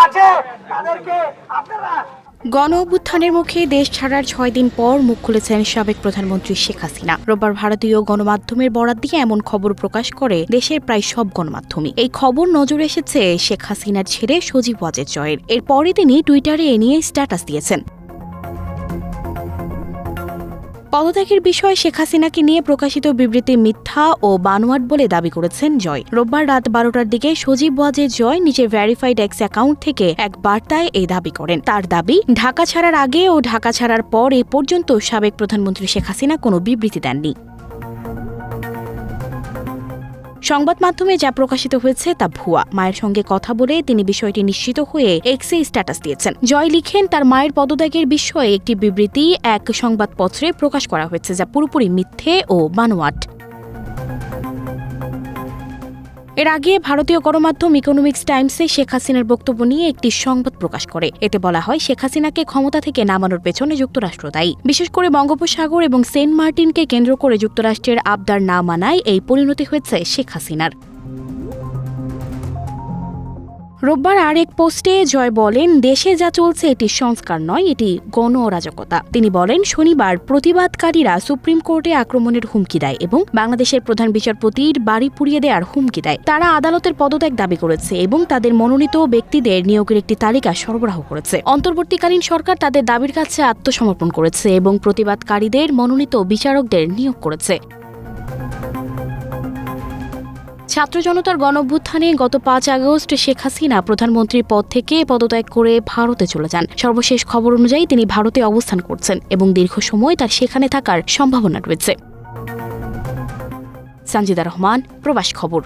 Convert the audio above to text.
আছে তাদেরকে আপনারা। গণ অভ্যুত্থানের মুখে দেশ ছাড়ার 6 দিন পর মুখ খুলেছেন সাবেক প্রধানমন্ত্রী শেখ হাসিনা। রোববার ভারতীয় গণমাধ্যমের বরাত দিয়ে এমন খবর প্রকাশ করে দেশের প্রায় সব গণমাধ্যমই। এই খবর নজরে এসেছে শেখ হাসিনার ছেলে সজীব ওয়াজেদ জয়ের। এরপরই তিনি টুইটারে এ নিয়ে স্ট্যাটাস দিয়েছেন। পদত্যাগের বিষয়ে শেখ হাসিনাকে নিয়ে প্রকাশিত বিবৃতি মিথ্যা ও বানোয়াট বলে দাবি করেছেন জয়। রোববার রাত 12টার দিকে সজীব ওয়াজেদ জয় নিজের ভেরিফাইড এক্স অ্যাকাউন্ট থেকে এক বার্তায় এই দাবি করেন। তার দাবি, ঢাকা ছাড়ার আগে ও ঢাকা ছাড়ার পর এ পর্যন্ত সাবেক প্রধানমন্ত্রী শেখ হাসিনা কোনো বিবৃতি দেননি। সংবাদ মাধ্যমে যা প্রকাশিত হয়েছে তা ভুয়া। মায়ের সঙ্গে কথা বলে তিনি বিষয়টি নিশ্চিত হয়ে এক্সে স্ট্যাটাস দিয়েছেন। জয় লিখেন, তার মায়ের পদত্যাগের বিষয়ে একটি বিবৃতি এক সংবাদপত্রে প্রকাশ করা হয়েছে যা পুরোপুরি মিথ্যে ও বানোয়াট। এর আগে ভারতীয় গণমাধ্যম ইকোনমিক্স টাইমসে শেখ হাসিনার বক্তব্য নিয়ে একটি সংবাদ প্রকাশ করে। এতে বলা হয়, শেখ হাসিনাকে ক্ষমতা থেকে নামানোর পেছনে যুক্তরাষ্ট্র দায়ী। বিশেষ করে বঙ্গোপসাগর এবং সেন্ট মার্টিনকে কেন্দ্র করে যুক্তরাষ্ট্রের আবদার না মানায় এই পরিণতি হয়েছে শেখ হাসিনার। রোববার আরেক পোস্টে জয় বলেন, দেশে যা চলছে এটি সংস্কার নয়, এটি গণ অরাজকতা। তিনি বলেন, শনিবার প্রতিবাদকারীরা সুপ্রিম কোর্টে আক্রমণের হুমকি দেয় এবং বাংলাদেশের প্রধান বিচারপতির বাড়ি পুড়িয়ে দেওয়ার হুমকি দেয়। তারা আদালতের পদত্যাগ দাবি করেছে এবং তাদের মনোনীত ব্যক্তিদের নিয়োগের একটি তালিকা সরবরাহ করেছে। অন্তর্বর্তীকালীন সরকার তাদের দাবির কাছে আত্মসমর্পণ করেছে এবং প্রতিবাদকারীদের মনোনীত বিচারকদের নিয়োগ করেছে। ছাত্র জনতার গণঅভ্যুত্থানে গত 5 আগস্ট শেখ হাসিনা প্রধানমন্ত্রীর পদ থেকে পদত্যাগ করে ভারতে চলে যান। সর্বশেষ খবর অনুযায়ী তিনি ভারতে অবস্থান করছেন এবং দীর্ঘ সময় তার সেখানে থাকার সম্ভাবনা রয়েছে। সঞ্জিদা রহমান, প্রবাস খবর।